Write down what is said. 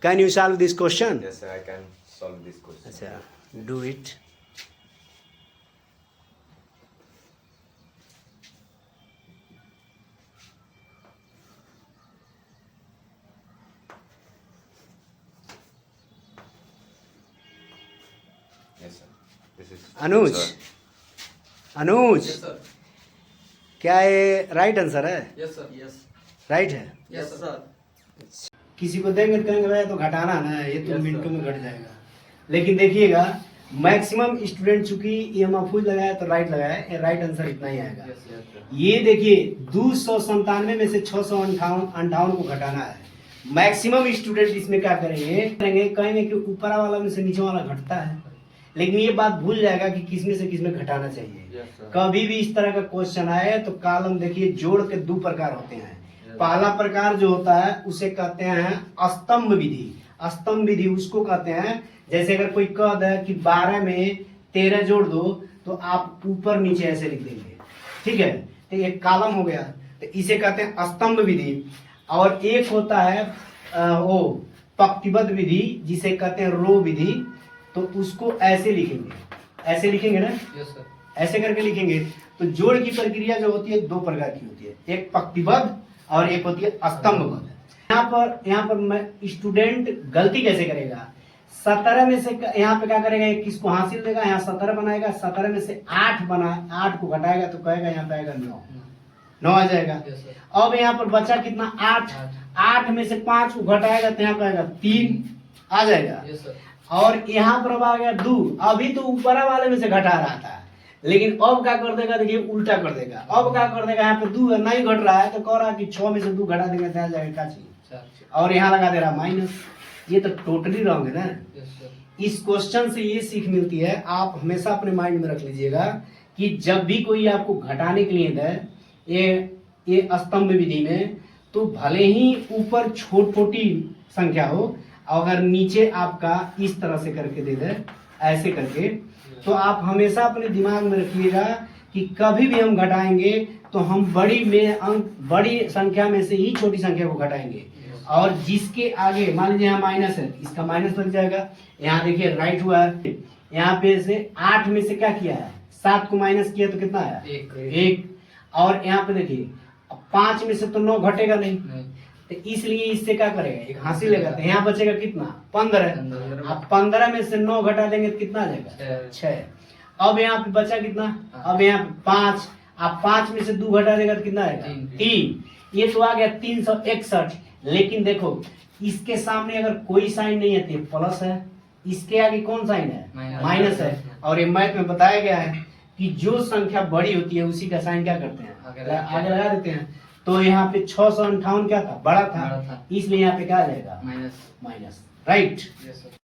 Can you solve this question? Yes, sir, I can solve this question. अच्छा, do it. Yes, sir. This is Anuj, Sir. Anuj, Yes, sir. क्या ये right answer है? Yes, sir. Yes. Right है? Yes, sir. किसी को देंगे तो कहेंगे भाई तो घटाना ना है, ये तो Yes, मिनटों sir. में घट जाएगा। लेकिन देखिएगा मैक्सिमम स्टूडेंट चूंकि ये महफूज लगाया तो राइट लगाया, ये राइट आंसर इतना ही आएगा। Yes, yes, sir. ये देखिए 297 में से 658 को घटाना है। मैक्सिमम स्टूडेंट इसमें क्या कहेंगे कि ऊपर वाला में से नीचे वाला घटता है, लेकिन ये बात भूल जाएगा कि किसमें से किसमें घटाना चाहिए। Yes, sir. कभी भी इस तरह का क्वेश्चन आए तो कॉलम देखिए जोड़ के दो प्रकार होते हैं। पहला प्रकार जो होता है उसे कहते हैं स्तंभ विधि। स्तंभ विधि उसको कहते हैं, जैसे अगर कोई कह दे कि 12 में 13 जोड़ दो तो आप ऊपर नीचे ऐसे लिख देंगे, ठीक है, तो एक कॉलम हो गया, तो इसे कहते हैं स्तंभ विधि। और एक होता है वो पंक्तिबद्ध विधि जिसे कहते हैं रो विधि, तो उसको ऐसे लिखेंगे, ऐसे लिखेंगे ना, Yes, sir. ऐसे करके लिखेंगे। तो जोड़ की प्रक्रिया जो होती है दो प्रकार की होती है, एक पंक्तिबद्ध और एक होती है स्तंभबद्ध। यहाँ पर मैं स्टूडेंट गलती कैसे करेगा, 17 में से यहाँ पे क्या करेगा, 21 को हासिल देगा, यहाँ 17 बनाएगा, 17 में से 8 को घटाएगा तो कहेगा यहाँ पे आएगा 9 आ जाएगा। Yes, sir. अब यहाँ पर बचा कितना 8 में से 5 को घटाएगा तो यहाँ पे आएगा 3 आ जाएगा। Yes, sir. और यहाँ पर अब आ गया 2, अभी तो ऊपर वाले में से घटा रहा था, लेकिन अब क्या कर देगा, देखिए उल्टा कर देगा। अब क्या कर देगा, यहाँ पे 2 नहीं घट रहा है तो कह रहा है कि 6 में से 2 घटा देंगे तो आ जाएगा का चीज, Sir. और यहाँ लगा दे रहा माइनस। ये तो टोटली रॉन्ग है ना। Yes, sir. इस क्वेश्चन से ये सीख मिलती है, आप हमेशा अपने माइंड में रख लीजिएगा कि जब भी कोई आपको घटाने के लिए दे ये स्तंभ विधि में, तो भले ही ऊपर छोटी संख्या हो, अगर नीचे आपका इस तरह से करके दे दे ऐसे करके, तो आप हमेशा अपने दिमाग में रखिएगा कि कभी भी हम घटाएंगे तो हम बड़ी संख्या में से ही छोटी संख्या को घटाएंगे। और जिसके आगे मान लीजिए यहाँ माइनस है, इसका माइनस लग जाएगा। यहाँ देखिए राइट हुआ है, यहाँ पे से 8 में से क्या किया है, 7 को माइनस किया तो कितना आया, 1। और यहाँ पे देखिए 5 में से तो 9 घटेगा नहीं, तो इसलिए इससे क्या करेगा, एक हासिल लेगा, तो यहाँ बचेगा कितना 15। आप 15 में से 9 घटा देंगे तो कितना आ जाएगा 6। अब यहाँ पे बचा कितना, अब यहाँ पे 5, आप 5 में से 2 घटा देगा तो कितना आएगा 3। ये तो आ गया 361। लेकिन देखो इसके सामने अगर कोई साइन नहीं है तो प्लस है, इसके आगे कौन साइन है, माइनस है। और ये मैथ में बताया गया है कि जो संख्या बड़ी होती है उसी का साइन क्या करते हैं, आगे लगा देते हैं। तो यहाँ पे 658 क्या था, बड़ा था, इसलिए यहाँ पे क्या आ जाएगा माइनस, राइट। Yes, sir.